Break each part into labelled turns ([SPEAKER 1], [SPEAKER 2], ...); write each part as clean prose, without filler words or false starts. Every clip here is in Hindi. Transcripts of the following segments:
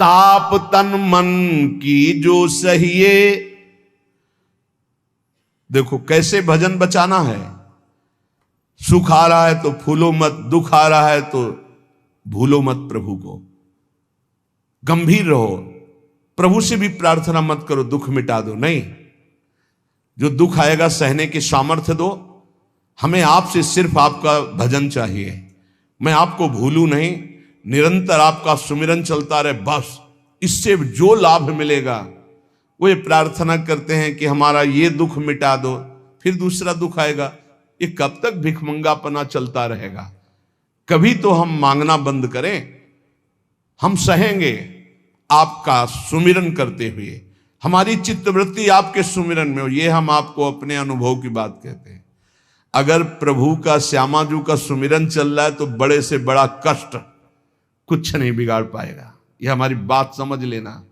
[SPEAKER 1] ताप तन मन की जो सहिए। देखो कैसे भजन बचाना है। सुख आ रहा है तो फूलो मत, दुख आ रहा है तो भूलो मत प्रभु को। गंभीर रहो, प्रभु से भी प्रार्थना मत करो दुख मिटा दो, नहीं। जो दुख आएगा सहने की सामर्थ्य दो। हमें आपसे सिर्फ आपका भजन चाहिए। मैं आपको भूलूं नहीं, निरंतर आपका सुमिरन चलता रहे, बस। इससे जो लाभ मिलेगा वो ये प्रार्थना करते हैं कि हमारा ये दुख मिटा दो, फिर दूसरा दुख आएगा। ये कब तक भिखमंगापना चलता रहेगा? कभी तो हम मांगना बंद करें। हम सहेंगे आपका सुमिरन करते हुए। हमारी चित्तवृत्ति आपके सुमिरन में हो, ये हम आपको अपने अनुभव की बात कहते हैं। अगर प्रभु का, श्यामाजू का सुमिरन चल रहा है तो बड़े से बड़ा कष्ट कुछ नहीं बिगाड़ पाएगा। ये हमारी बात समझ लेना।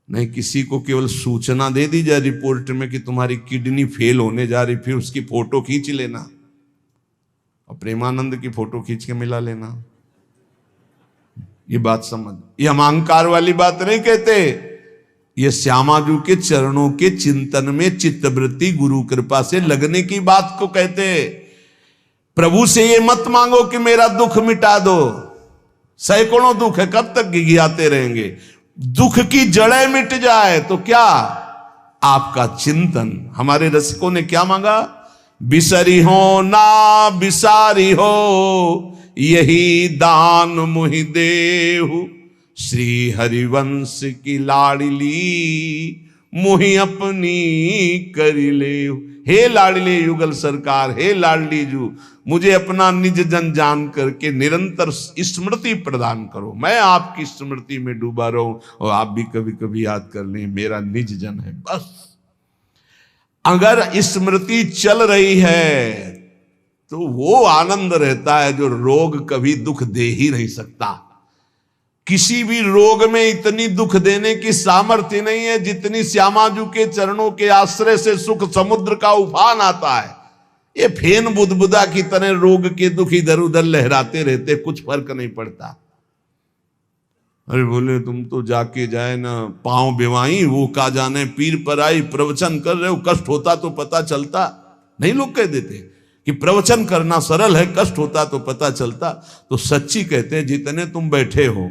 [SPEAKER 1] नहीं किसी को केवल सूचना दे दी जाए रिपोर्ट में कि तुम्हारी किडनी फेल होने जा रही, फिर उसकी फोटो खींच लेना और प्रेमानंद की फोटो खींच के मिला लेना। ये बात समझ। ये हम अहंकार वाली बात नहीं कहते। ये श्यामाजू के चरणों के चिंतन में चित्तवृत्ति गुरु कृपा से लगने की बात को कहते। प्रभु से ये मत मांगो कि मेरा दुख मिटा दो। सैकड़ों दुख है, कब तक गिघियाते रहेंगे? दुख की जड़ें मिट जाए तो क्या? आपका चिंतन। हमारे रसिकों ने क्या मांगा? बिसरी हो ना बिसारी हो, यही दान मुहि देहु। श्री हरिवंश की लाडली मुहि अपनी करी ले। हे लाडले युगल सरकार, हे लाडली जू, मुझे अपना निज जन जान करके निरंतर स्मृति प्रदान करो। मैं आपकी स्मृति में डूबा रहूं और आप भी कभी कभी याद कर लें मेरा निज जन है, बस। अगर स्मृति चल रही है तो वो आनंद रहता है जो रोग कभी दुख दे ही नहीं सकता। किसी भी रोग में इतनी दुख देने की सामर्थ्य नहीं है जितनी श्यामाजू के चरणों के आश्रय से सुख समुद्र का उफान आता है। ये फेन बुदबुदा की तरह रोग के दुख इधर उधर लहराते रहते, कुछ फर्क नहीं पड़ता। अरे बोले तुम तो जाके जाए ना पांव बेवाई, वो का जाने पीर पर आई, प्रवचन कर रहे हो, कष्ट होता तो पता चलता। नहीं लोग कह देते कि प्रवचन करना सरल है, कष्ट होता तो पता चलता। तो सच्ची कहते हैं जितने तुम बैठे हो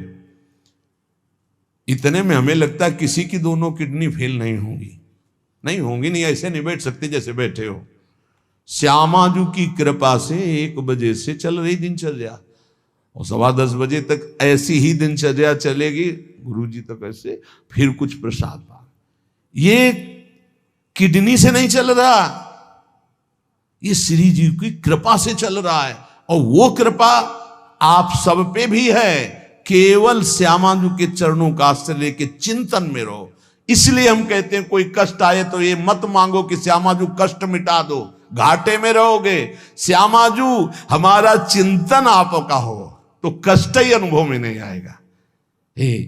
[SPEAKER 1] इतने में हमें लगता है किसी की दोनों किडनी फेल नहीं होंगी। नहीं होंगी, नहीं ऐसे नहीं बैठ सकते जैसे बैठे हो। श्यामाजू की कृपा से 1 बजे से चल रही दिनचर्या और 10:15 बजे तक ऐसी ही दिनचर्या चलेगी, गुरुजी तक ऐसे, फिर कुछ प्रसाद पा। ये किडनी से नहीं चल रहा, ये श्री जी की कृपा से चल रहा है। और वो कृपा आप सब पे भी है। केवल श्यामाजू के चरणों का आश्रय लेके चिंतन में रहो। इसलिए हम कहते हैं कोई कष्ट आए तो ये मत मांगो कि श्यामाजू कष्ट मिटा दो, घाटे में रहोगे। श्यामाजू हमारा चिंतन आपका हो तो कष्ट ही अनुभव में नहीं आएगा। हे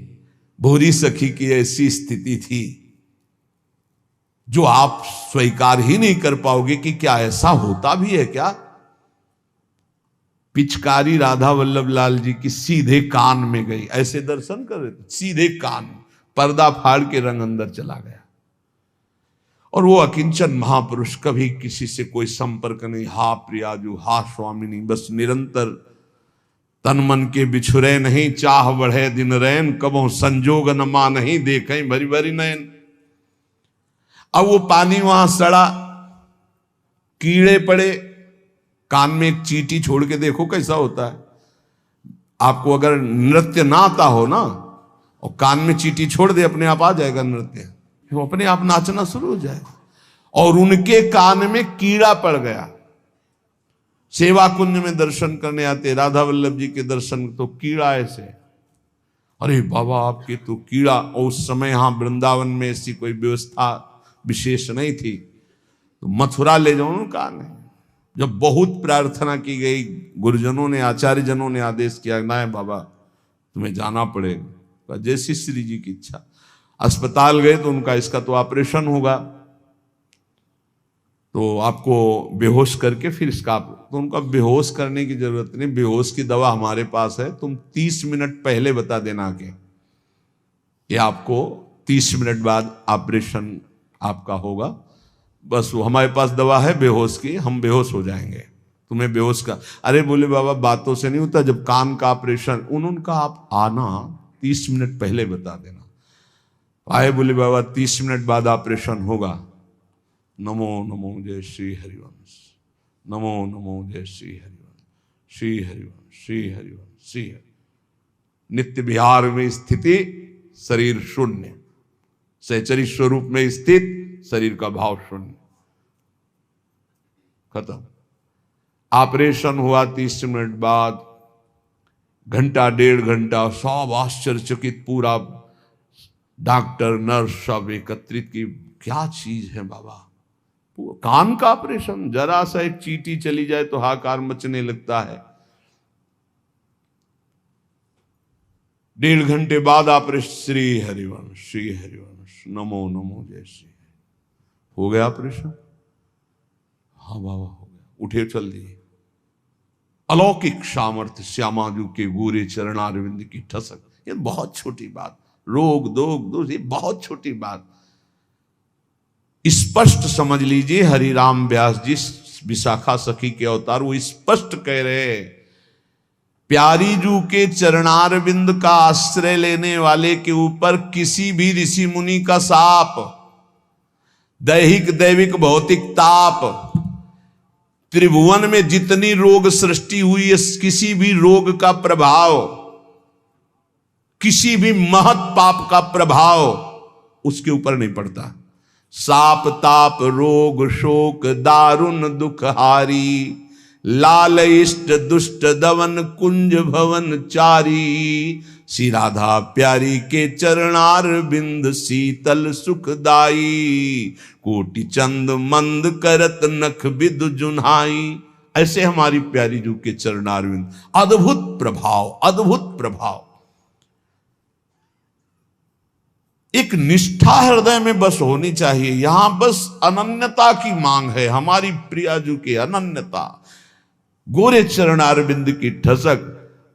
[SPEAKER 1] भोरी सखी की ऐसी स्थिति थी जो आप स्वीकार ही नहीं कर पाओगे कि क्या ऐसा होता भी है क्या। पिचकारी राधा वल्लभ लाल जी की सीधे कान में गई, ऐसे दर्शन कर रहे थे, सीधे कान, पर्दा फाड़ के रंग अंदर चला गया। और वो अकिंचन महापुरुष, कभी किसी से कोई संपर्क नहीं, हा प्रियाजू, हा स्वामिनी, बस निरंतर तन मन के बिछुरे नहीं, चाह बढ़े दिन रैन, कबो संजोग न मा नहीं, देखें भरी भरी नयन। अब वो पानी वहां सड़ा, कीड़े पड़े, कान में एक चींटी छोड़ के देखो कैसा होता है। आपको अगर नृत्य ना आता हो ना और कान में चींटी छोड़ दे, अपने आप आ जाएगा नृत्य, वो अपने आप नाचना शुरू हो जाएगा। और उनके कान में कीड़ा पड़ गया। सेवा कुंज में दर्शन करने आते राधा वल्लभ जी के दर्शन, तो कीड़ा ऐसे, अरे बाबा आपके तो कीड़ा। और उस समय यहां वृंदावन में ऐसी कोई व्यवस्था विशेष नहीं थी, तो मथुरा ले जाओ ना कान। जब बहुत प्रार्थना की गई, गुरुजनों ने, आचार्य जनों ने आदेश किया, ना बाबा तुम्हें जाना पड़ेगा, जैसी श्री जी की इच्छा। अस्पताल गए तो उनका इसका तो ऑपरेशन होगा, तो आपको बेहोश करके फिर इसका, तो उनका बेहोश करने की जरूरत नहीं, बेहोश की दवा हमारे पास है, तुम 30 मिनट पहले बता देना के ये आपको 30 मिनट बाद ऑपरेशन आपका होगा। बस वो हमारे पास दवा है बेहोश की, हम बेहोश हो जाएंगे, तुम्हें बेहोश का। अरे बोले बाबा बातों से नहीं होता, जब कान का ऑपरेशन उनका आप आना 30 मिनट पहले बता देना। आए बोले बाबा 30 मिनट बाद ऑपरेशन होगा। नमो नमो जय श्री हरिवंश, नमो नमो जय श्री हरिवंश, श्री हरिवंश, श्री हरिवंश, श्री हरि। नित्य विहार में स्थिति, शरीर शून्य, सहचरी स्वरूप में स्थित, शरीर का भाव शून्य, खत्म। ऑपरेशन हुआ 30 मिनट बाद, घंटा 1.5 घंटा सब आश्चर्यचकित, पूरा डॉक्टर नर्स सब एकत्रित की, क्या चीज है बाबा। कान का ऑपरेशन, जरा सा एक चींटी चली जाए तो हाहाकार मचने लगता है। 1.5 घंटे बाद ऑपरेशन, श्री हरिवंश, श्री हरिवंश, नमो नमो जय श्री। हो गया ऑपरेशन? हाँ बाबा हो गया। उठे चल दिए। अलौकिक सामर्थ्य, श्यामाजू के गोरे चरणारविंद की ठसक। ये बहुत छोटी बात, रोग दोष ये बहुत छोटी बात। स्पष्ट समझ लीजिए, हरिराम व्यास जी विशाखा सखी के अवतार, वो स्पष्ट कह रहे हैं, प्यारी जू के चरणारविंद का आश्रय लेने वाले के ऊपर किसी भी ऋषि मुनि का शाप, दैहिक दैविक भौतिक ताप, त्रिभुवन में जितनी रोग सृष्टि हुई है, किसी भी रोग का प्रभाव, किसी भी महत पाप का प्रभाव उसके ऊपर नहीं पड़ता। साप ताप रोग शोक दारुण दुखहारी, लाल इष्ट दुष्ट दवन कुंज भवन चारी, श्री राधा प्यारी के चरणार बिंद शीतल सुखदाई, कोटि चंद मंद करत नख बिद जुन्हाई। ऐसे हमारी प्यारी जू के चरणार बिंद, अद्भुत प्रभाव, अद्भुत प्रभाव। एक निष्ठा हृदय में बस होनी चाहिए। यहां बस अनन्यता की मांग है, हमारी प्रिया जू की अनन्यता, गोरे चरणारविंद की ठसक।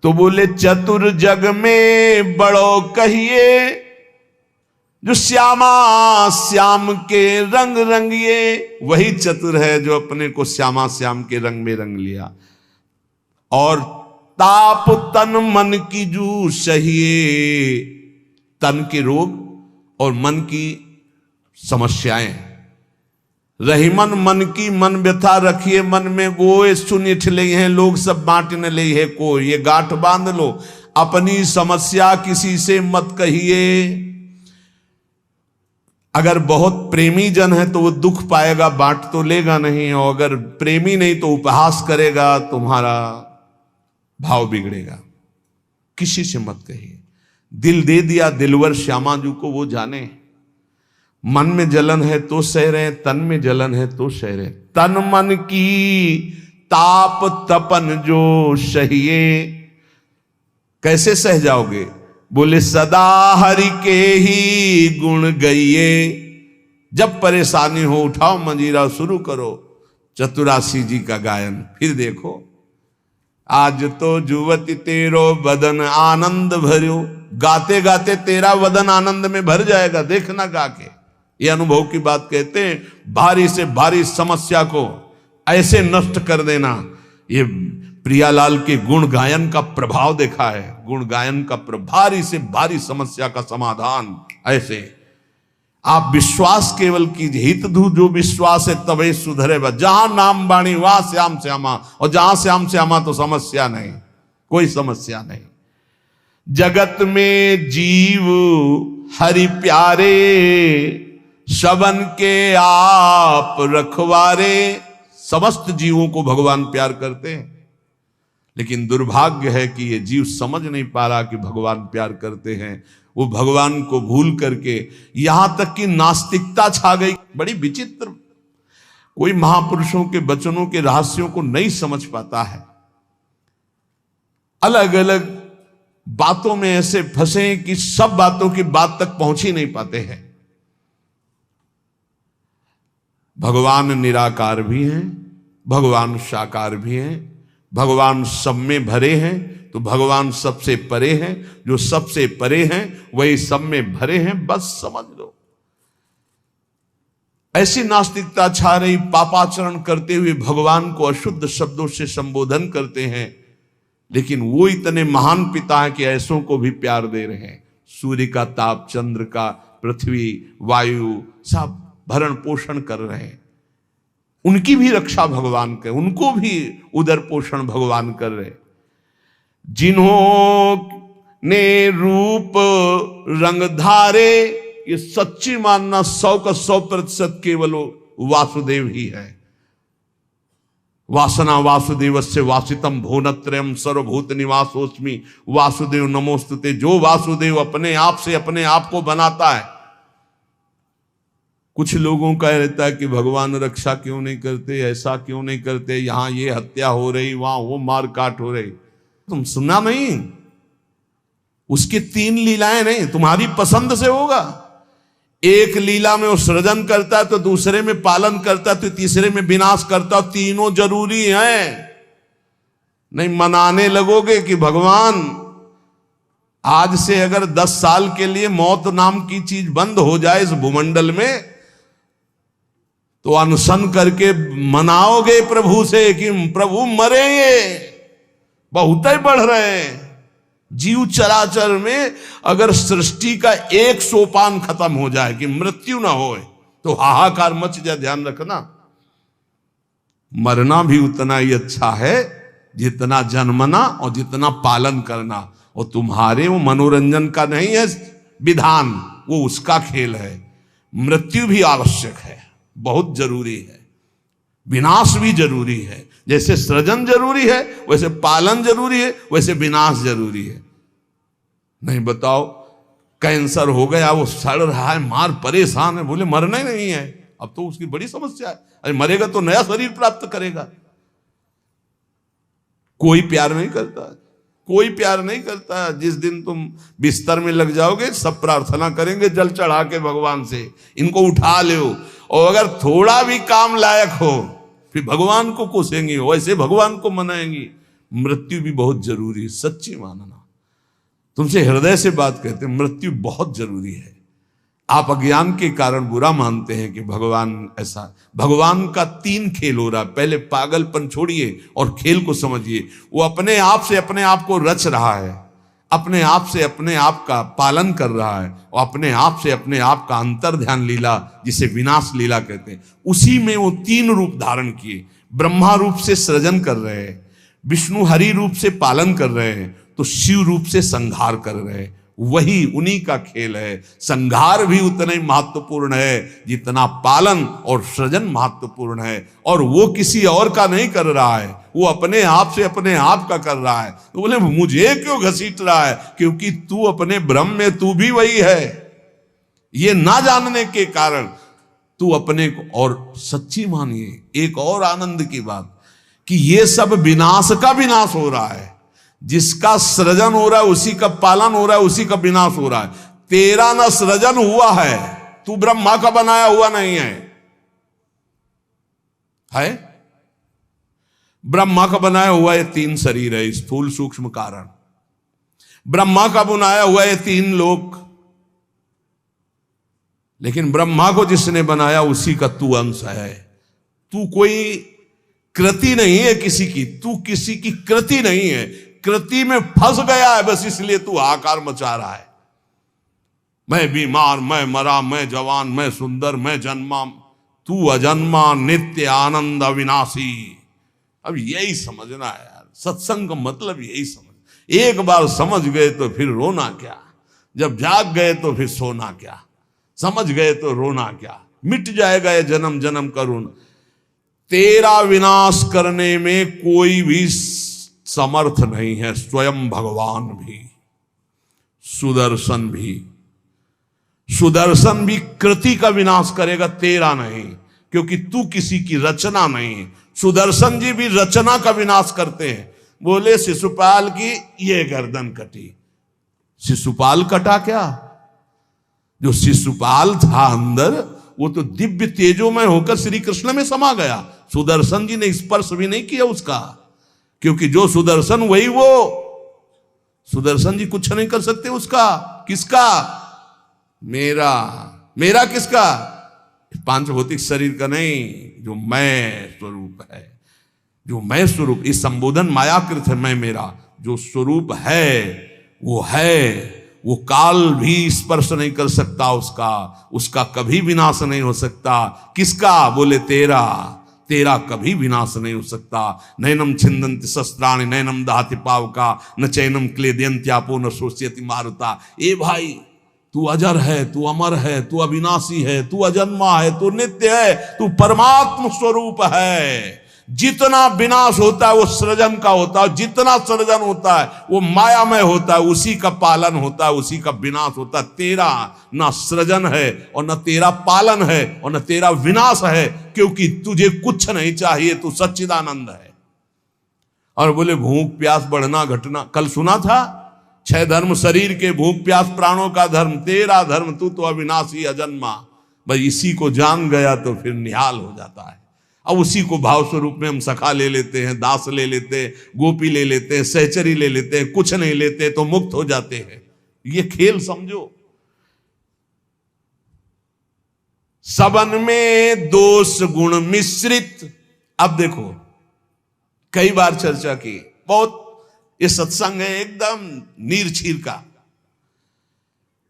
[SPEAKER 1] तो बोले चतुर जग में बड़ो कहिए, जो श्यामा श्याम के रंग रंगिए। वही चतुर है जो अपने को श्यामा श्याम के रंग में रंग लिया। और ताप तन मन की जू सहिए, तन के रोग और मन की समस्याएं। रहीमन मन की मन व्यथा रखिए मन में, गोए सुन ठिले हैं लोग सब बांट न ले है को। ये गांठ बांध लो, अपनी समस्या किसी से मत कहिए। अगर बहुत प्रेमी जन है तो वो दुख पाएगा, बांट तो लेगा नहीं। और अगर प्रेमी नहीं तो उपहास करेगा, तुम्हारा भाव बिगड़ेगा। किसी से मत कहिए। दिल दे दिया दिलवर श्यामाजू को, वो जाने। मन में जलन है तो सह रहे, तन में जलन है तो सह रहे। तन मन की ताप तपन जो सहिए, कैसे सह जाओगे? बोले सदा हरि के ही गुण गइए। जब परेशानी हो उठाओ मंजीरा, शुरू करो चतुरासी जी का गायन। फिर देखो, आज तो जुवती तेरो बदन आनंद भर्यो। गाते गाते तेरा वदन आनंद में भर जाएगा, देखना गा के। ये अनुभव की बात कहते हैं। भारी से भारी समस्या को ऐसे नष्ट कर देना, ये प्रियालाल के गुण गायन का प्रभाव देखा है। गुण गायन का भारी से भारी समस्या का समाधान ऐसे। आप विश्वास केवल कीजिए, हित धू जो विश्वास है तबे सुधरे। जहां नाम बाणी वहां श्याम श्यामा, और जहां श्याम श्यामा तो समस्या नहीं, कोई समस्या नहीं। जगत में जीव हरि प्यारे, सबन के आप रखवारे। समस्त जीवों को भगवान प्यार करते हैं, लेकिन दुर्भाग्य है कि ये जीव समझ नहीं पा रहा कि भगवान प्यार करते हैं। वो भगवान को भूल करके यहां तक कि नास्तिकता छा गई। बड़ी विचित्र, कोई महापुरुषों के वचनों के रहस्यों को नहीं समझ पाता है। अलग अलग बातों में ऐसे फंसे कि सब बातों की बात तक पहुंच ही नहीं पाते हैं। भगवान निराकार भी हैं, भगवान साकार भी हैं, भगवान सब में भरे हैं, तो भगवान सबसे परे हैं। जो सबसे परे हैं वही सब में भरे हैं, बस समझ लो। ऐसी नास्तिकता छा रही, पापाचरण करते हुए भगवान को अशुद्ध शब्दों से संबोधन करते हैं, लेकिन वो इतने महान पिता हैं कि ऐसों को भी प्यार दे रहे हैं। सूर्य का ताप, चंद्र का, पृथ्वी, वायु, सब भरण पोषण कर रहे हैं। उनकी भी रक्षा भगवान कर, उनको भी उदर पोषण भगवान कर रहे। जिन्होंने रूप रंग धारे, ये सच्ची मानना 100 का 100% केवल वासुदेव ही है। वासना वासुदेवस्य वासितम भुवनत्रयम् सर्वभूत निवासोस्मि वासुदेव नमोस्तुते। जो वासुदेव अपने आप से अपने आप को बनाता है। कुछ लोगों का रहता है कि भगवान रक्षा क्यों नहीं करते, ऐसा क्यों नहीं करते, यहां ये हत्या हो रही, वहां वो मार काट हो रही। तुम सुना नहीं? उसकी 3 लीलाएं नहीं, तुम्हारी पसंद से होगा। एक लीला में वो सृजन करता है, तो दूसरे में पालन करता है, तो तीसरे में विनाश करता है। तीनों जरूरी हैं। नहीं मनाने लगोगे कि भगवान आज से अगर 10 साल के लिए मौत नाम की चीज बंद हो जाए इस भूमंडल में, तो अनशन करके मनाओगे प्रभु से कि प्रभु मरेंगे, बहुत ही बढ़ रहे हैं। जीव चराचर में अगर सृष्टि का एक सोपान खत्म हो जाए कि मृत्यु ना हो, तो हाहाकार मच जाए। ध्यान रखना, मरना भी उतना ही अच्छा है जितना जन्मना और जितना पालन करना। और तुम्हारे वो मनोरंजन का नहीं है विधान, वो उसका खेल है। मृत्यु भी आवश्यक है, बहुत जरूरी है। विनाश भी जरूरी है। जैसे सृजन जरूरी है, वैसे पालन जरूरी है, वैसे विनाश जरूरी है। नहीं बताओ, कैंसर हो गया, वो सड़ रहा है, मार परेशान है, बोले मरना ही नहीं है। अब तो उसकी बड़ी समस्या है। अरे मरेगा तो नया शरीर प्राप्त करेगा। कोई प्यार नहीं करता, कोई प्यार नहीं करता। जिस दिन तुम बिस्तर में लग जाओगे, सब प्रार्थना करेंगे जल चढ़ा के भगवान से, इनको उठा लो। और अगर थोड़ा भी काम लायक हो, फिर भगवान को कोसेंगी, वैसे भगवान को मनाएंगी। मृत्यु भी बहुत जरूरी है, सच्ची मानना। तुमसे हृदय से बात कहते हैं, मृत्यु बहुत जरूरी है। आप अज्ञान के कारण बुरा मानते हैं कि भगवान ऐसा। भगवान का 3 खेल हो रहा है। पहले पागलपन छोड़िए और खेल को समझिए। वो अपने आप से अपने आप को रच रहा है, अपने आप से अपने आप का पालन कर रहा है, और अपने आप से अपने आप का अंतर ध्यान लीला, जिसे विनाश लीला कहते हैं, उसी में वो 3 रूप धारण किए। ब्रह्मा रूप से सृजन कर रहे हैं, विष्णु हरि रूप से पालन कर रहे हैं, तो शिव रूप से संहार कर रहे हैं। वही उन्हीं का खेल है। संहार भी उतना ही महत्वपूर्ण है जितना पालन और सृजन महत्वपूर्ण है। और वो किसी और का नहीं कर रहा है, वो अपने आप से अपने आप का कर रहा है। तो बोले मुझे क्यों घसीट रहा है? क्योंकि तू अपने ब्रह्म में तू भी वही है। ये ना जानने के कारण तू अपने को, और सच्ची मानिए एक और आनंद की बात, कि ये सब विनाश का विनाश हो रहा है। जिसका सृजन हो रहा है उसी का पालन हो रहा है, उसी का विनाश हो रहा है। तेरा ना सृजन हुआ है, तू ब्रह्मा का बनाया हुआ नहीं है? ब्रह्मा का बनाया हुआ ये 3 शरीर है, स्थूल सूक्ष्म कारण। ब्रह्मा का बनाया हुआ ये 3 लोक। लेकिन ब्रह्मा को जिसने बनाया उसी का तू अंश है। तू कोई कृति नहीं है किसी की, तू किसी की कृति नहीं है। कृति में फंस गया है बस, इसलिए तू हाहाकार मचा रहा है। मैं बीमार, मैं मरा, मैं जवान, मैं सुंदर, मैं जन्मा। तू अजन्मा, नित्य आनंद अविनाशी। अब यही समझना है यार, सत्संग का मतलब यही समझ। एक बार समझ गए तो फिर रोना क्या, जब जाग गए तो फिर सोना क्या, समझ गए तो रोना क्या। मिट जाएगा ये जन्म जन्म का रोना। तेरा विनाश करने में कोई भी समर्थ नहीं है। स्वयं भगवान भी, सुदर्शन भी। सुदर्शन भी कृति का विनाश करेगा, तेरा नहीं, क्योंकि तू किसी की रचना नहीं। सुदर्शन जी भी रचना का विनाश करते हैं। बोले शिशुपाल की ये गर्दन कटी, शिशुपाल कटा क्या? जो शिशुपाल था अंदर, वो तो दिव्य तेजोमय होकर श्री कृष्ण में समा गया। सुदर्शन जी ने स्पर्श भी नहीं किया उसका, क्योंकि जो सुदर्शन वही वो। सुदर्शन जी कुछ नहीं कर सकते उसका। किसका? मेरा। मेरा किसका? पांच भौतिक शरीर का नहीं, जो मैं स्वरूप है, जो मैं स्वरूप। इस संबोधन मायाकृत है, मैं मेरा। जो स्वरूप है वो काल भी स्पर्श नहीं कर सकता उसका कभी विनाश नहीं हो सकता। किसका? बोले तेरा। तेरा कभी विनाश नहीं हो सकता। नैनम छिंदन्ति शस्त्राणि नैनम दहति पावका न चैनम क्लेदयन्त्यापो न शोष्यति मारुता। ए भाई, तू अजर है, तू अमर है, तू अविनाशी है, तू अजन्मा है, तू नित्य है, तू परमात्म स्वरूप है। जितना विनाश होता है वो सृजन का होता है, जितना सृजन होता है वो मायामय होता है, उसी का पालन होता है, उसी का विनाश होता है। तेरा ना सृजन है और न तेरा पालन है और न तेरा विनाश है, क्योंकि तुझे कुछ नहीं चाहिए, तू सच्चिदानंद है। और बोले भूख प्यास बढ़ना घटना, कल सुना था 6 धर्म शरीर के, भूख प्यास प्राणों का धर्म, तेरा धर्म तू तो अविनाशी अजन्मा। भाई इसी को जान गया तो फिर निहाल हो जाता है। अब उसी को भाव स्वरूप में हम सखा ले लेते हैं, दास ले लेते हैं, गोपी ले लेते हैं, सहचरी ले लेते हैं, कुछ नहीं लेते तो मुक्त हो जाते हैं। ये खेल समझो। सबन में दोष गुण मिश्रित। अब देखो, कई बार चर्चा की, बहुत ये सत्संग है एकदम नीर छीर का।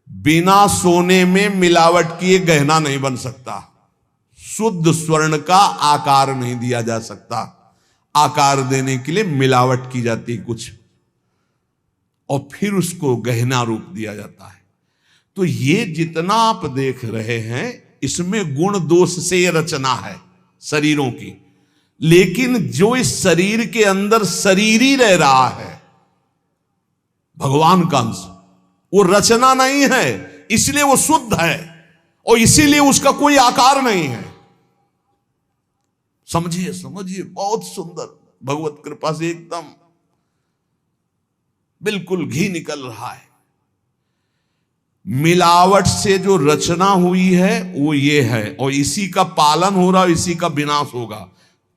[SPEAKER 1] बिना सोने में मिलावट किए गहना नहीं बन सकता। शुद्ध स्वर्ण का आकार नहीं दिया जा सकता। आकार देने के लिए मिलावट की जाती है कुछ, और फिर उसको गहना रूप दिया जाता है। तो ये जितना आप देख रहे हैं इसमें गुण दोष से ये रचना है शरीरों की। लेकिन जो इस शरीर के अंदर शरीर ही रह रहा है, भगवान का अंश, वो रचना नहीं है, इसलिए वो शुद्ध है और इसीलिए उसका कोई आकार नहीं है। समझिए समझिए, बहुत सुंदर, भगवत कृपा से एकदम बिल्कुल घी निकल रहा है। मिलावट से जो रचना हुई है वो ये है, और इसी का पालन हो रहा है, इसी का विनाश होगा।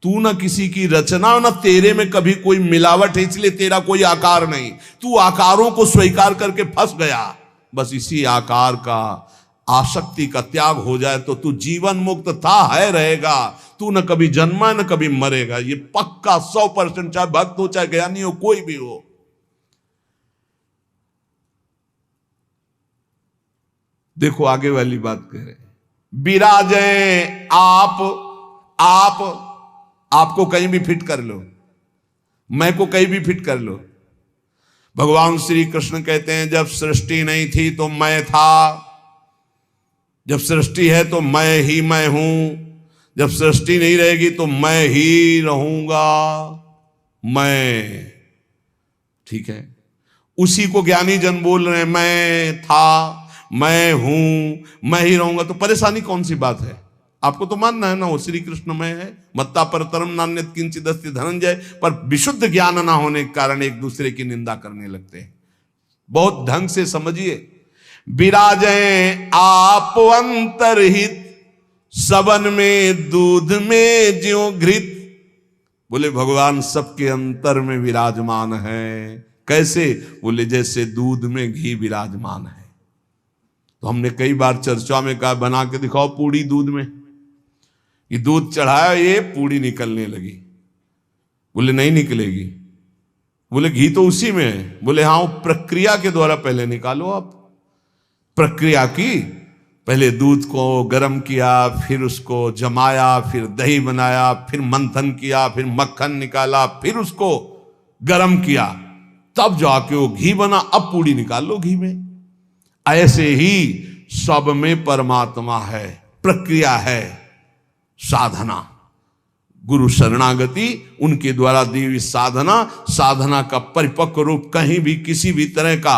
[SPEAKER 1] तू न किसी की रचना, न तेरे में कभी कोई मिलावट है, इसलिए तेरा कोई आकार नहीं। तू आकारों को स्वीकार करके फंस गया। बस इसी आकार का आसक्ति का त्याग हो जाए तो तू जीवन मुक्त था, है, रहेगा। तू न कभी जन्मा न कभी मरेगा, ये पक्का 100%, चाहे भक्त हो चाहे ज्ञानी हो, कोई भी हो। देखो आगे वाली बात कह रहे, विराजे आप आपको कहीं भी फिट कर लो, मैं को कहीं भी फिट कर लो। भगवान श्री कृष्ण कहते हैं जब सृष्टि नहीं थी तो मैं था, जब सृष्टि है तो मैं ही मैं हूं, जब सृष्टि नहीं रहेगी तो मैं ही रहूंगा। मैं, ठीक है, उसी को ज्ञानी जन बोल रहे हैं, मैं था, मैं हूं, मैं ही रहूंगा। तो परेशानी कौन सी बात है? आपको तो मानना है ना वो श्री कृष्ण में है। मत्ता परतरम नान्यत किंचित् अस्ति धनंजय। पर विशुद्ध ज्ञान ना होने के कारण एक दूसरे की निंदा करने लगते हैं। बहुत ढंग से समझिए। विराजे आप अंतरहित, सबन में दूध में ज्यों घृत। बोले भगवान सबके अंतर में विराजमान है। कैसे? बोले जैसे दूध में घी विराजमान है। तो हमने कई बार चर्चा में कहा बना के दिखाओ पूड़ी दूध में। ये दूध चढ़ाया, ये पूड़ी निकलने लगी। बोले नहीं निकलेगी। बोले घी तो उसी में है। बोले हाँ, प्रक्रिया के द्वारा पहले निकालो आप। प्रक्रिया की, पहले दूध को गर्म किया, फिर उसको जमाया, फिर दही बनाया, फिर मंथन किया, फिर मक्खन निकाला, फिर उसको गर्म किया, तब जाके वो घी बना। अब पूड़ी निकाल लो घी में। ऐसे ही सब में परमात्मा है, प्रक्रिया है, साधना, गुरु शरणागति, उनके द्वारा दी हुई साधना, साधना का परिपक्व रूप कहीं भी किसी भी तरह का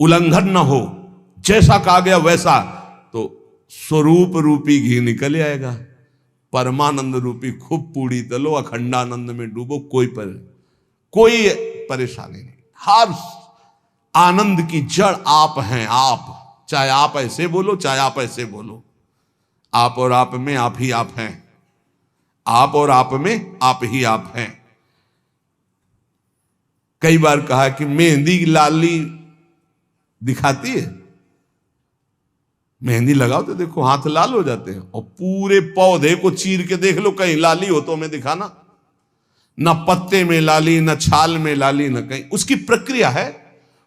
[SPEAKER 1] उल्लंघन न हो, जैसा कहा गया वैसा, तो स्वरूप रूपी घी निकल आएगा। परमानंद रूपी खूब पूड़ी तलो, अखंडानंद में डूबो, कोई परेशानी नहीं। हर आनंद की जड़ आप हैं। आप, चाहे आप ऐसे बोलो चाहे आप ऐसे बोलो, आप और आप में आप ही आप हैं। आप और आप में आप ही आप हैं। कई बार कहा कि मेहंदी लाली दिखाती है। मेहंदी लगाओ तो देखो हाथ लाल हो जाते हैं, और पूरे पौधे को चीर के देख लो, कहीं लाली हो तो हमें दिखाना। न पत्ते में लाली, न छाल में लाली, न कहीं। उसकी प्रक्रिया है।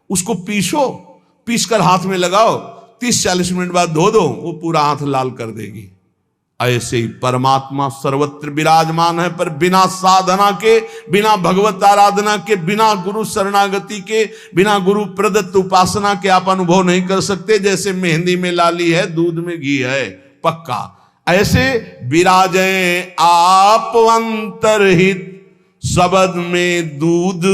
[SPEAKER 1] उसको पीसो, पीस कर हाथ में लगाओ, 30-40 मिनट बाद धो दो, वो पूरा हाथ लाल कर देगी। ऐसे ही परमात्मा सर्वत्र विराजमान है, पर बिना साधना के, बिना भगवत आराधना के, बिना गुरु शरणागति के, बिना गुरु प्रदत्त उपासना के आप अनुभव नहीं कर सकते। जैसे मेहंदी में लाली है, दूध में घी है, पक्का ऐसे विराजे आप अंतरहित, सबद में दूध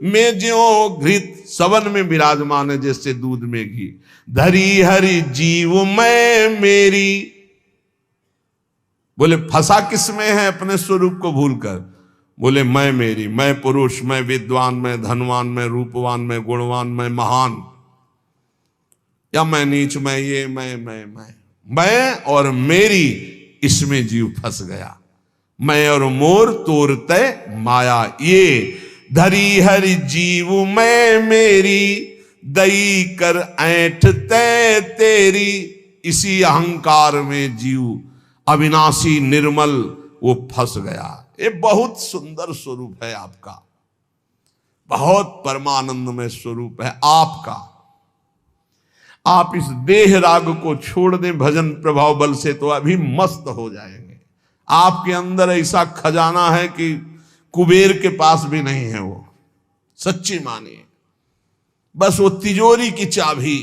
[SPEAKER 1] में ज्यों घृत। सबद में विराजमान है जैसे दूध में घी। धरी हरि जीव मैं मेरी, बोले फंसा किसमें है अपने स्वरूप को भूलकर। बोले मैं मेरी, मैं पुरुष, मैं विद्वान, मैं धनवान, मैं रूपवान, मैं गुणवान, मैं महान, या मैं नीच, मैं ये, मैं और मेरी, इसमें जीव फंस गया। मैं और मोर तोरते माया ये, धरी हरि जीव मैं मेरी, दई कर ऐठ ते तेरी। इसी अहंकार में जीव अविनाशी निर्मल वो फंस गया। ये बहुत सुंदर स्वरूप है आपका, बहुत परमानंदमय स्वरूप है आपका। आप इस देह राग को छोड़ दें भजन प्रभाव बल से तो अभी मस्त हो जाएंगे। आपके अंदर ऐसा खजाना है कि कुबेर के पास भी नहीं है वो, सच्ची मानिए। बस वो तिजोरी की चाबी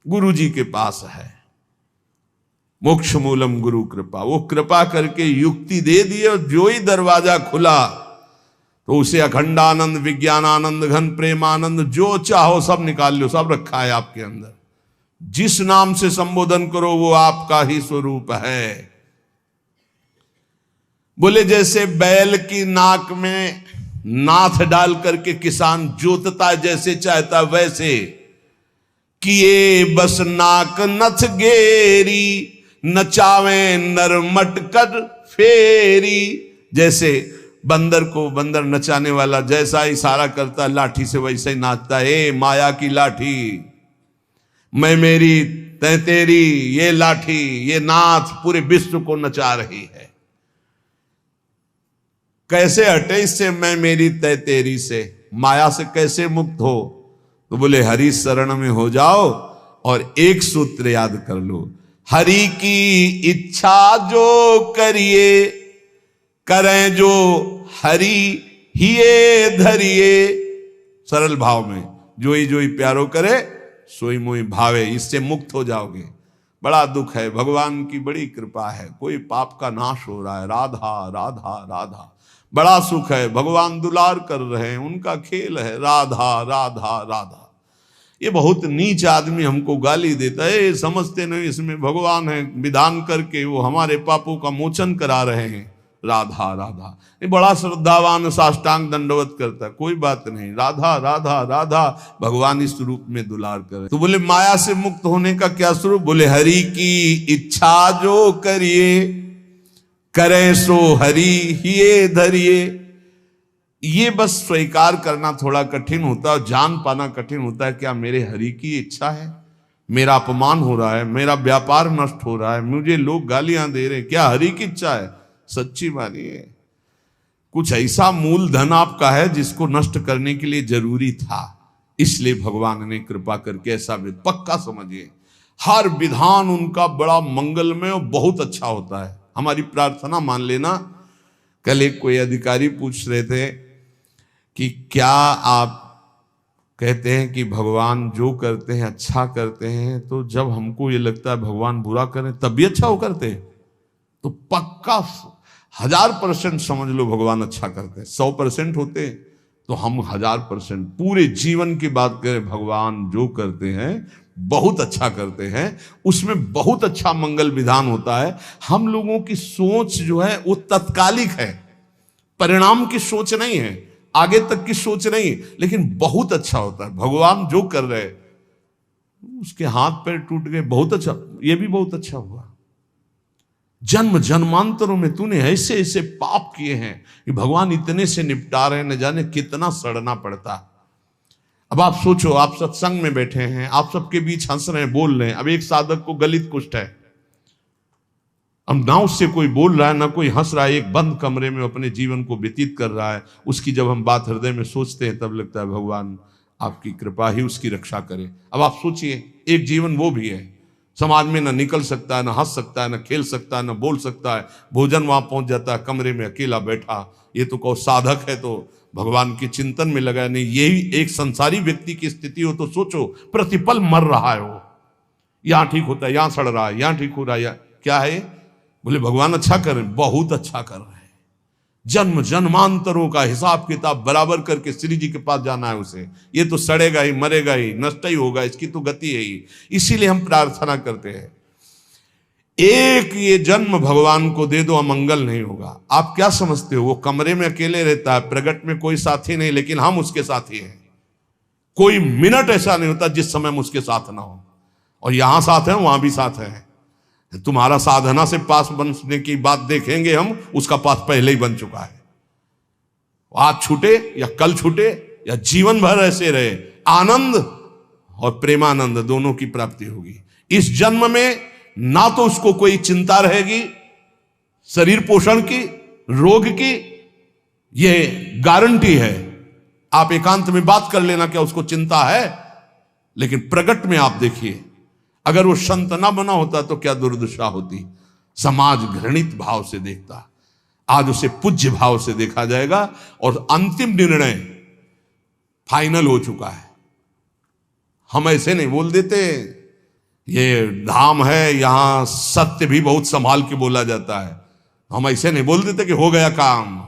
[SPEAKER 1] गुरु जी के पास है। मोक्ष मूलम गुरु कृपा, वो कृपा करके युक्ति दे दी और जो ही दरवाजा खुला तो उसे अखंडानंद, विज्ञानानंद, घन प्रेमानंद, जो चाहो सब निकाल लो, सब रखा है आपके अंदर। जिस नाम से संबोधन करो वो आपका ही स्वरूप है। बोले जैसे बैल की नाक में नाथ डाल करके किसान जोतता है जैसे चाहता वैसे, किए बस नाक नथ गेरी, नचावे नर मटकर फेरी। जैसे बंदर को बंदर नचाने वाला जैसा इशारा करता लाठी से वैसे ही नाचता है। माया की लाठी, मैं मेरी तै तेरी, ये लाठी, ये नाथ पूरे विश्व को नचा रही है। कैसे हटे इससे मैं मेरी तै तेरी से, माया से कैसे मुक्त हो? तो बोले हरि शरण में हो जाओ और एक सूत्र याद कर लो, हरि की इच्छा जो करिए, करें जो हरि हिये धरिए। सरल भाव में जो ही प्यारो करे सोई मोई भावे, इससे मुक्त हो जाओगे। बड़ा दुख है, भगवान की बड़ी कृपा है, कोई पाप का नाश हो रहा है। राधा राधा राधा, बड़ा सुख है, भगवान दुलार कर रहे हैं, उनका खेल है। राधा राधा राधा। ये बहुत नीच आदमी हमको गाली देता है, समझते नहीं इसमें भगवान है, विधान करके वो हमारे पापों का मोचन करा रहे हैं। राधा राधा, ये बड़ा श्रद्धावान साष्टांग दंडवत करता है, कोई बात नहीं। राधा राधा राधा, भगवान इस रूप में दुलार करे। तो बोले माया से मुक्त होने का क्या स्वरूप? बोले हरि की इच्छा जो करिए, करे सो हरि हिये धरिए। ये बस स्वीकार करना थोड़ा कठिन होता है, जान पाना कठिन होता है। क्या मेरे हरि की इच्छा है? मेरा अपमान हो रहा है, मेरा व्यापार नष्ट हो रहा है, मुझे लोग गालियां दे रहे, क्या हरि की इच्छा है? सच्ची मानिए कुछ ऐसा मूलधन आपका है जिसको नष्ट करने के लिए जरूरी था, इसलिए भगवान ने कृपा करके ऐसा पक्का समझिए। हर विधान उनका बड़ा मंगलमय और बहुत अच्छा होता है। हमारी प्रार्थना मान लेना। कल एक कोई अधिकारी पूछ रहे थे कि क्या आप कहते हैं कि भगवान जो करते हैं अच्छा करते हैं, तो जब हमको ये लगता है भगवान बुरा करें तब भी अच्छा हो करते हैं? तो पक्का 1000% समझ लो भगवान अच्छा करते हैं। 100% होते तो हम 1000% पूरे जीवन की बात करें, भगवान जो करते हैं बहुत अच्छा करते हैं, उसमें बहुत अच्छा मंगल विधान होता है। हम लोगों की सोच जो है वो तत्कालिक है, परिणाम की सोच नहीं है, आगे तक की सोच नहीं, लेकिन बहुत अच्छा होता है। भगवान जो कर रहे, उसके हाथ पैर टूट गए, बहुत अच्छा, ये भी बहुत अच्छा हुआ। जन्म जन्मांतरों में तूने ऐसे ऐसे पाप किए हैं कि भगवान इतने से निपटा रहे, न जाने कितना सड़ना पड़ता। अब आप सोचो, आप सत्संग में बैठे हैं, आप सबके बीच हंस रहे हैं, बोल रहे हैं। अब एक साधक को गलित कुष्ठ है, अब ना उससे कोई बोल रहा है ना कोई हंस रहा है, एक बंद कमरे में अपने जीवन को व्यतीत कर रहा है। उसकी जब हम बात हृदय में सोचते हैं तब लगता है भगवान आपकी कृपा ही उसकी रक्षा करे। अब आप सोचिए, एक जीवन वो भी है, समाज में ना निकल सकता है, ना हंस सकता है, ना खेल सकता है, ना बोल सकता है, भोजन वहां पहुंच जाता है, कमरे में अकेला बैठा। ये तो कहो साधक है तो भगवान के चिंतन में लगा नहीं। यही एक संसारी व्यक्ति की स्थिति हो तो सोचो, प्रतिपल मर रहा है वो, यहां ठीक होता है, यहां सड़ रहा है, यहां ठीक हो रहा है, क्या है? बोले भगवान अच्छा कर रहे हैं, बहुत अच्छा कर रहे हैं। जन्म जन्मांतरों का हिसाब किताब बराबर करके श्री जी के पास जाना है उसे। ये तो सड़ेगा ही, मरेगा ही, नष्ट ही होगा, इसकी तो गति है ही। इसीलिए हम प्रार्थना करते हैं, एक ये जन्म भगवान को दे दो, अमंगल नहीं होगा। आप क्या समझते हो, वो कमरे में अकेले रहता है, प्रगट में कोई साथी नहीं, लेकिन हम उसके साथी हैं। कोई मिनट ऐसा नहीं होता जिस समय हम उसके साथ ना हो। और यहां साथ है, वहां भी साथ है। तुम्हारा साधना से पास बनने की बात देखेंगे हम, उसका पास पहले ही बन चुका है। आज छूटे या कल छूटे या जीवन भर ऐसे रहे, आनंद और प्रेमानंद दोनों की प्राप्ति होगी। इस जन्म में ना तो उसको कोई चिंता रहेगी शरीर पोषण की, रोग की, ये गारंटी है। आप एकांत में बात कर लेना क्या उसको चिंता है, लेकिन प्रगट में आप देखिए, अगर वो संत ना बना होता तो क्या दुर्दशा होती। समाज घृणित भाव से देखता, आज उसे पूज्य भाव से देखा जाएगा और अंतिम निर्णय फाइनल हो चुका है। हम ऐसे नहीं बोल देते, ये धाम है यहां सत्य भी बहुत संभाल के बोला जाता है। हम ऐसे नहीं बोल देते कि हो गया काम।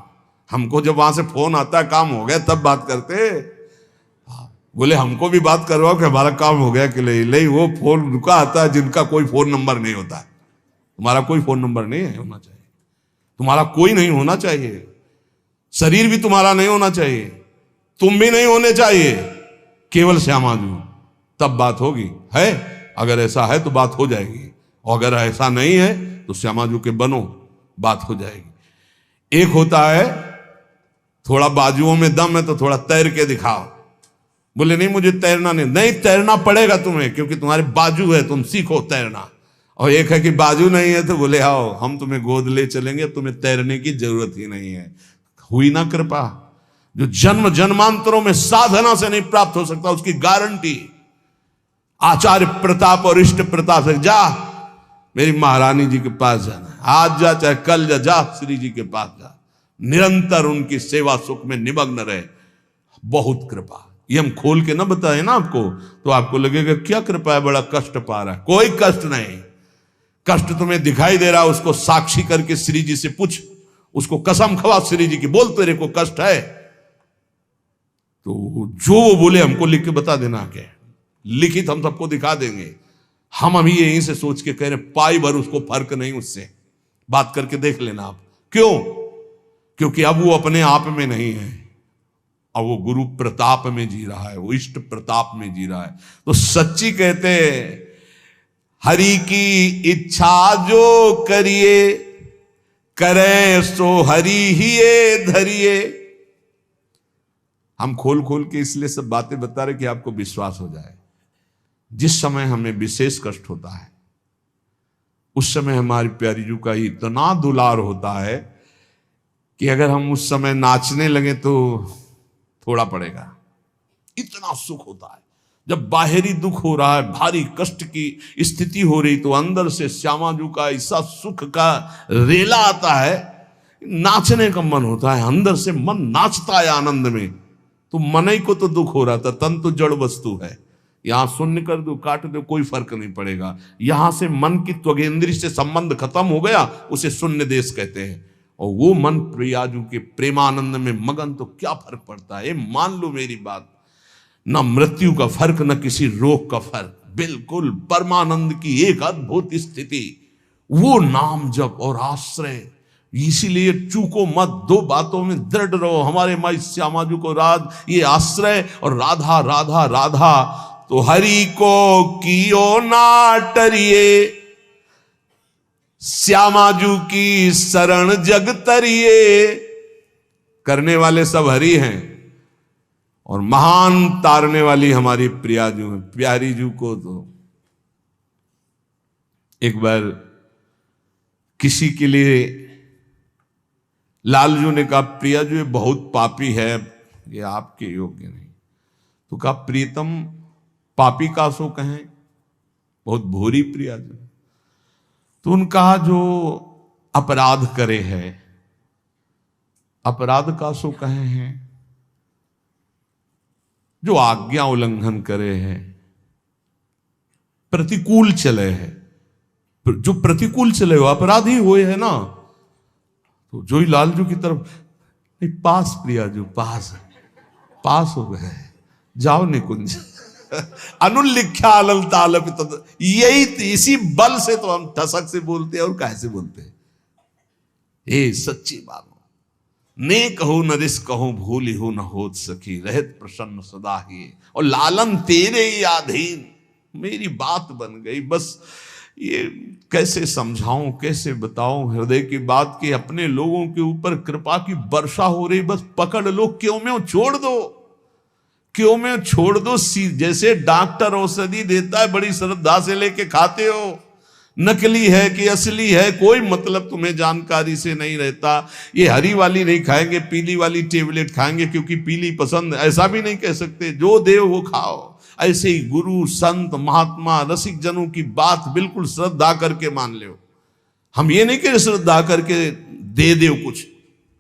[SPEAKER 1] हमको जब वहां से फोन आता है काम हो गया तब बात करते। बोले हमको भी बात करवाओ कि हमारा काम हो गया कि नहीं। वो फोन रुका आता है जिनका कोई फोन नंबर नहीं होता है। तुम्हारा कोई फोन नंबर नहीं है होना चाहिए, तुम्हारा कोई नहीं होना चाहिए, शरीर भी तुम्हारा नहीं होना चाहिए, तुम भी नहीं होने चाहिए, केवल श्यामाजू, तब बात होगी। है अगर ऐसा है तो बात हो जाएगी, और अगर ऐसा नहीं है तो श्यामाजू के बनो, बात हो जाएगी। एक होता है थोड़ा बाजुओं में दम है तो थोड़ा तैर के दिखाओ। बोले नहीं मुझे तैरना नहीं, तैरना पड़ेगा तुम्हें, क्योंकि तुम्हारे बाजू है, तुम सीखो तैरना। और एक है कि बाजू नहीं है तो बोले आओ हम तुम्हें गोद ले चलेंगे, तुम्हें तैरने की जरूरत ही नहीं है। हुई ना कृपा। जो जन्म जन्मांतरों में साधना से नहीं प्राप्त हो सकता, उसकी गारंटी आचार्य प्रताप और इष्ट प्रताप से। जा मेरी महारानी जी के पास जाना, आज जा चाहे कल जा श्री जी के पास जा, निरंतर उनकी सेवा सुख में निमग्न रहे। बहुत कृपा। ये हम खोल के ना बताए ना आपको तो आपको लगेगा क्या कृपा है, बड़ा कष्ट पा रहा है। कोई कष्ट नहीं। कष्ट तुम्हें दिखाई दे रहा है, उसको साक्षी करके श्री जी से पूछ, उसको कसम खवा श्री जी की, बोल तेरे को कष्ट है तो जो वो बोले हमको लिख के बता देना, क्या लिखित हम सबको दिखा देंगे। हम अभी यहीं से सोच के कह रहे पाई भर उसको फर्क नहीं, उससे बात करके देख लेना आप। क्यों? क्योंकि अब वो अपने आप में नहीं है, और वो गुरु प्रताप में जी रहा है, वो इष्ट प्रताप में जी रहा है। तो सच्ची कहते हैं हरि की इच्छा जो करिए, करें सो हरि ही धरिए। हम खोल खोल के इसलिए सब बातें बता रहे कि आपको विश्वास हो जाए। जिस समय हमें विशेष कष्ट होता है उस समय हमारी प्यारी जू का इतना दुलार होता है कि अगर हम उस समय नाचने लगे तो थोड़ा पड़ेगा। इतना सुख होता है जब बाहरी दुख हो रहा है, भारी कष्ट की स्थिति हो रही, तो अंदर से श्यामाजू का ऐसा सुख का रेला आता है, नाचने का मन होता है। अंदर से मन नाचता है आनंद में। तो मन ही को तो दुख हो रहा था, तन तो जड़ वस्तु है। यहां शून्य कर दो, काट दो, कोई फर्क नहीं पड़ेगा। यहां से मन की त्वगेंद्री से संबंध खत्म हो गया, उसे शून्य देश कहते हैं। और वो मन प्रियाजू के प्रेमानंद में मगन, तो क्या फर्क पड़ता है। मान लो मेरी बात, न मृत्यु का फर्क, न किसी रोग का फर्क, बिल्कुल परमानंद की एक अद्भुत स्थिति। वो नाम जप और आश्रय। इसीलिए चूको मत, दो बातों में दृढ़ रहो। हमारे माई श्यामाजू को राज ये आश्रय और राधा राधा राधा। तो हरि को कियो ना टरिए, श्यामाजू की शरण जग तरिए। करने वाले सब हरि हैं, और महान तारने वाली हमारी प्रियाजू है। प्यारी जू को तो एक बार किसी के लिए लालजू ने कहा, प्रियाजू ये बहुत पापी है, ये आपके योग्य नहीं। तो कहा, प्रीतम पापी का सो कहें, बहुत भूरी प्रियाजू। तो उन्होंने कहा, जो अपराध करे है, अपराध का सो कहे हैं, जो आज्ञा उल्लंघन करे है, प्रतिकूल चले है, जो प्रतिकूल चले हो अपराधी हुए है ना। तो जो ही लालजू की तरफ, नहीं पास प्रियाजू पास हो गए, जाओ निकुंज। अनुल्लिख्या अलल तालप, यही इसी बल से तो हम ठसक से बोलते हैं और कैसे बोलते हैं। ये सच्ची बात, ने कहूं न रिस कहूं, भूली हो न होत सखी, रहत प्रसन्न सदा ही, और लालन तेरे ही अधीन। मेरी बात बन गई, बस ये कैसे समझाऊं, कैसे बताऊं हृदय की बात की। अपने लोगों के ऊपर कृपा की वर्षा हो रही, बस पकड़ लो, क्यों में छोड़ दो, क्यों में छोड़ दो। जैसे डॉक्टर औषधि देता है, बड़ी श्रद्धा से लेके खाते हो, नकली है कि असली है कोई मतलब तुम्हें जानकारी से नहीं रहता। ये हरी वाली नहीं खाएंगे, पीली वाली टेबलेट खाएंगे क्योंकि पीली पसंद, ऐसा भी नहीं कह सकते। जो देव वो खाओ। ऐसे ही गुरु संत महात्मा रसिक जनों की बात बिल्कुल श्रद्धा करके मान लो। हम ये नहीं कह श्रद्धा करके दे दो कुछ,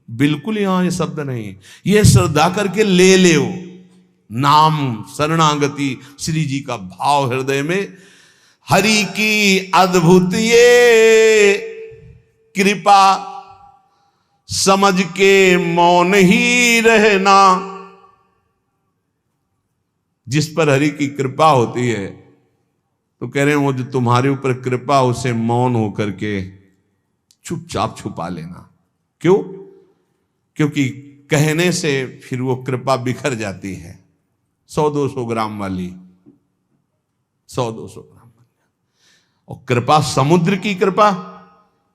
[SPEAKER 1] बिल्कुल यहां ये शब्द नहीं, ये श्रद्धा करके ले ले। नाम शरणागति श्री जी का भाव हृदय में, हरि की अद्भुत ये कृपा, समझ के मौन ही रहना। जिस पर हरि की कृपा होती है, तो कह रहे हैं वो जो तुम्हारे ऊपर कृपा, उसे मौन होकर के चुपचाप छुपा लेना। क्यों? क्योंकि कहने से फिर वो कृपा बिखर जाती है। 100-200 ग्राम वाली, 100-200 ग्राम वाली। और कृपा समुद्र की कृपा,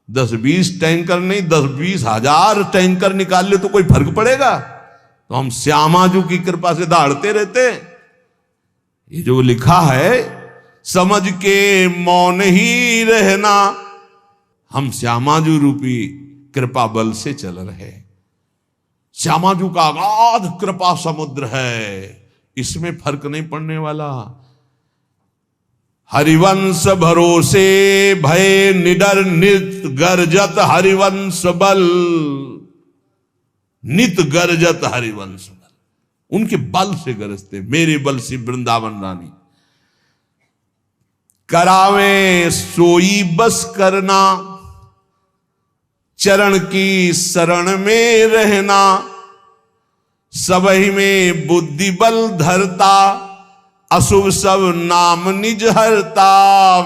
[SPEAKER 1] 10-20 टैंकर नहीं, 10-20 हजार टैंकर निकाल ले तो कोई फर्क पड़ेगा? तो हम श्यामाजू की कृपा से दहाड़ते रहते। ये जो लिखा है, समझ के मौन ही रहना, हम श्यामाजू रूपी कृपा बल से चल रहे। श्यामाजू का अगाध कृपा समुद्र है, इसमें फर्क नहीं पड़ने वाला। हरिवंश भरोसे भय निडर नित गरजत हरिवंश बल, नित गरजत हरिवंश बल। उनके बल से गरजते, मेरे बल से वृंदावन रानी। करावे सोई बस करना, चरण की शरण में रहना। सबही में बुद्धि बल धरता, अशुभ सब नाम निज हरता।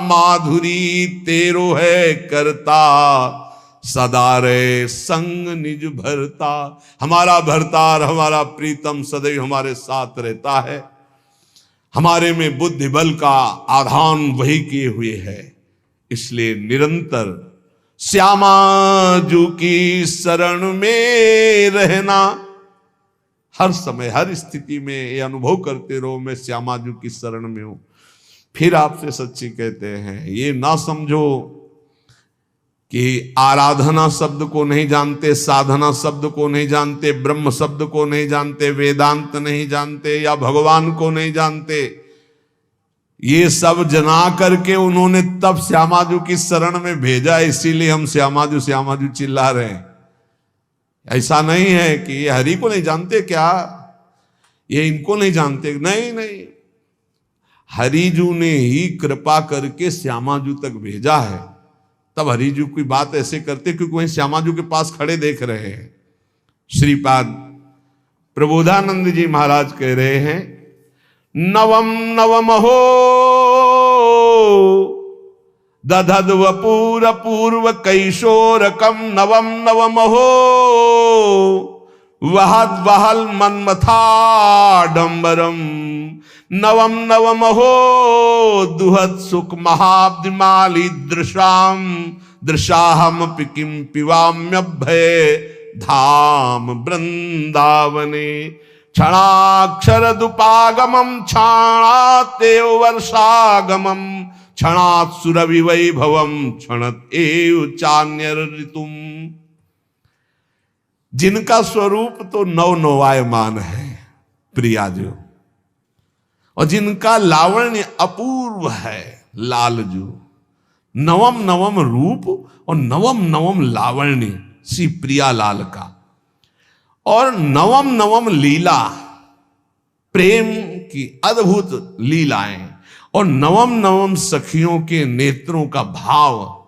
[SPEAKER 1] माधुरी तेरो है करता, सदा रे संग निज भरता। हमारा भरतार, हमारा प्रीतम सदैव हमारे साथ रहता है। हमारे में बुद्धि बल का आधान वही किए हुए है। इसलिए निरंतर श्यामाजू की शरण में रहना, हर समय हर स्थिति में ये अनुभव करते रहो, मैं श्यामाजू की शरण में हूं। फिर आपसे सच्ची कहते हैं, ये ना समझो कि आराधना शब्द को नहीं जानते, साधना शब्द को नहीं जानते, ब्रह्म शब्द को नहीं जानते, वेदांत नहीं जानते, या भगवान को नहीं जानते। ये सब जना करके उन्होंने तब श्यामाजू की शरण में भेजा, इसीलिए हम श्यामाजू श्यामाजू चिल्ला रहे हैं। ऐसा नहीं है कि ये हरि को नहीं जानते क्या, ये इनको नहीं जानते, नहीं नहीं, हरिजू ने ही कृपा करके श्यामाजू तक भेजा है। तब हरिजू की बात ऐसे करते क्योंकि वहीं श्यामाजू के पास खड़े देख रहे हैं। श्रीपाद प्रबोधानंद जी महाराज कह रहे हैं, नवम नवम हो दधद वपूर पूर्व कैशोरकम, नवम नवम हो वहद वहल मन्मथाडंबरम। नवम नवम हो दुहत सुख महाब्दिमाली दृशाम, दृशाहम किम पिवाम्यभय धाम वृंदावने। क्षणाक्षरदुपागमम क्षणातेव वर्षागमम क्षणात् सुरविवैभवम क्षणत एव चान्यर ऋतुम। जिनका स्वरूप तो नवनवायमान है प्रियाजू, और जिनका लावण्य अपूर्व है लालजू। नवम नवम रूप और नवम नवम लावण्य श्री प्रिया लाल का, और नवम नवम लीला, प्रेम की अद्भुत लीलाएं, और नवम नवम सखियों के नेत्रों का भाव।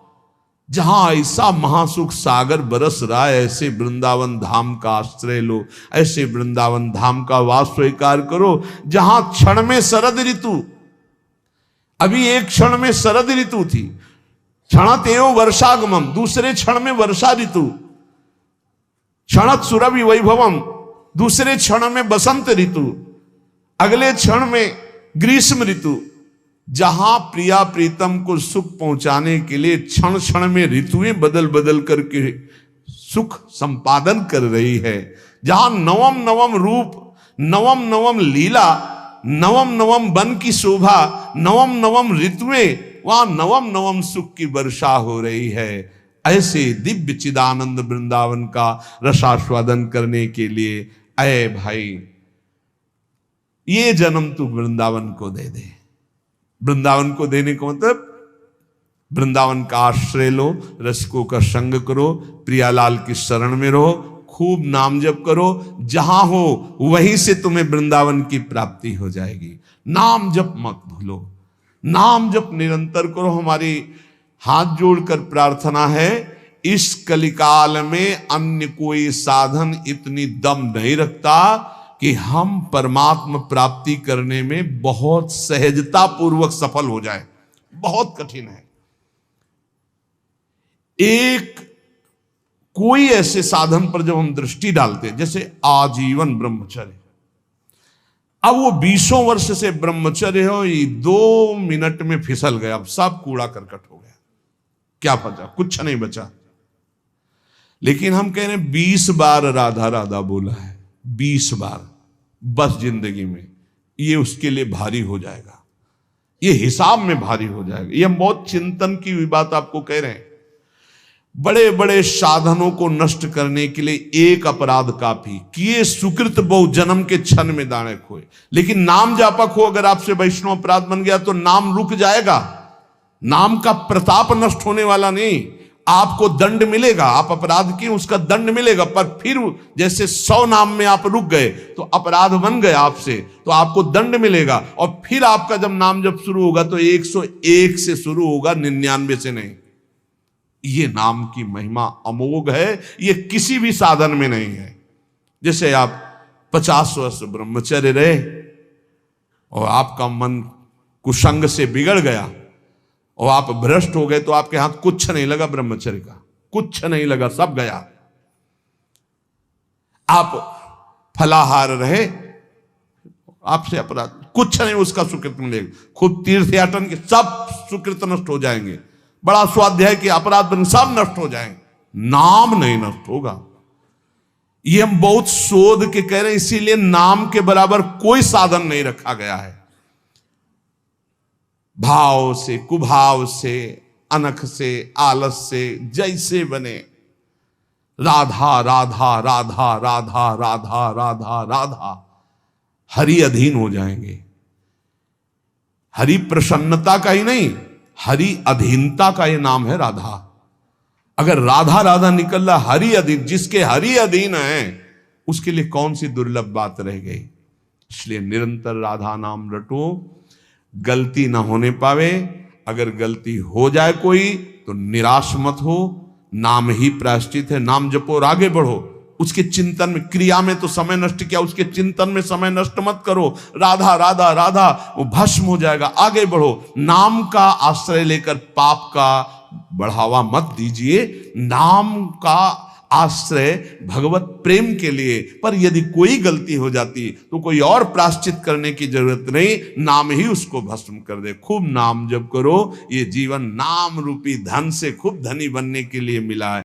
[SPEAKER 1] जहां ऐसा महासुख सागर बरस रहा है, ऐसे वृंदावन धाम का आश्रय लो, ऐसे वृंदावन धाम का वास स्वीकार करो, जहां क्षण में शरद ऋतु, अभी एक क्षण में शरद ऋतु थी, क्षणत एवं वर्षागमम, दूसरे क्षण में वर्षा ऋतु, क्षणत सुरभि वैभवम, दूसरे क्षण में बसंत ऋतु, अगले क्षण में ग्रीष्म ऋतु। जहां प्रिया प्रीतम को सुख पहुंचाने के लिए क्षण क्षण में ऋतुएं बदल बदल करके सुख संपादन कर रही है, जहां नवम नवम रूप, नवम नवम लीला, नवम नवम वन की शोभा, नवम नवम ऋतुएं, वहां नवम नवम सुख की वर्षा हो रही है। ऐसे दिव्य चिदानंद वृंदावन का रसास्वादन करने के लिए अय भाई, ये जन्म तू वृंदावन को दे दे। वृंदावन को देने को मतलब वृंदावन का आश्रय लो, रसिकों का संग करो, प्रियालाल की शरण में रहो, खूब नाम जप करो, जहां हो वहीं से तुम्हें वृंदावन की प्राप्ति हो जाएगी। नाम जप मत भूलो, नाम जप निरंतर करो। हमारी हाथ जोड़कर प्रार्थना है, इस कलिकाल में अन्य कोई साधन इतनी दम नहीं रखता कि हम परमात्मा प्राप्ति करने में बहुत सहजता पूर्वक सफल हो जाए। बहुत कठिन है। एक कोई ऐसे साधन पर जब हम दृष्टि डालते हैं, जैसे आजीवन ब्रह्मचर्य, अब वो 20 वर्ष से ब्रह्मचर्य हो, ये 2 मिनट में फिसल गया, अब सब कूड़ा करकट हो गया, क्या बचा? कुछ नहीं बचा। लेकिन हम कह रहे हैं 20 बार राधा राधा बोला है, 20 बार बस जिंदगी में, ये उसके लिए भारी हो जाएगा, ये हिसाब में भारी हो जाएगा। ये हम बहुत चिंतन की बात आपको कह रहे हैं। बड़े बड़े साधनों को नष्ट करने के लिए एक अपराध काफी, किए सुकृत बहु जन्म के क्षण में दाणे खोए। लेकिन नाम जापक हो, अगर आपसे वैष्णव अपराध बन गया तो नाम रुक जाएगा, नाम का प्रताप नष्ट होने वाला नहीं। आपको दंड मिलेगा, आप अपराध किए उसका दंड मिलेगा, पर फिर जैसे 100 नाम में आप रुक गए तो अपराध बन गए आपसे, तो आपको दंड मिलेगा। और फिर आपका जब नाम जब शुरू होगा तो 101 से शुरू होगा, 99 से नहीं। ये नाम की महिमा अमोघ है, ये किसी भी साधन में नहीं है। जैसे आप 50 वर्ष ब्रह्मचर्य रहे और आपका मन कुसंग से बिगड़ गया और आप भ्रष्ट हो गए, तो आपके हाथ कुछ नहीं लगा, ब्रह्मचर्य का कुछ नहीं लगा, सब गया। आप फलाहार रहे, आपसे अपराध कुछ नहीं, उसका सुकृत मिलेगा। खुद तीर्थ याटन के सब सुकृत नष्ट हो जाएंगे, बड़ा स्वाध्याय के अपराध सब नष्ट हो जाएंगे, नाम नहीं नष्ट होगा। ये हम बहुत शोध के कह रहे हैं, इसीलिए नाम के बराबर कोई साधन नहीं रखा गया है। भाव से, कुभाव से, अनख से, आलस से, जैसे बने राधा राधा राधा राधा राधा राधा राधा, हरि अधीन हो जाएंगे। हरि प्रसन्नता का ही नहीं, हरि अधीनता का ये नाम है राधा। अगर राधा राधा निकल रहा, हरि अधीन, जिसके हरि अधीन है उसके लिए कौन सी दुर्लभ बात रह गई। इसलिए निरंतर राधा नाम रटो, गलती ना होने पावे। अगर गलती हो जाए कोई तो निराश मत हो, नाम ही प्रायश्चित है। नाम जपो और आगे बढ़ो। उसके चिंतन में, क्रिया में तो समय नष्ट किया, उसके चिंतन में समय नष्ट मत करो। राधा राधा राधा, वो भस्म हो जाएगा, आगे बढ़ो। नाम का आश्रय लेकर पाप का बढ़ावा मत दीजिए, नाम का आश्रय भगवत प्रेम के लिए। पर यदि कोई गलती हो जाती तो कोई और प्रायश्चित करने की जरूरत नहीं, नाम ही उसको भस्म कर दे। खूब नाम जप करो, ये जीवन नाम रूपी धन से खूब धनी बनने के लिए मिला है।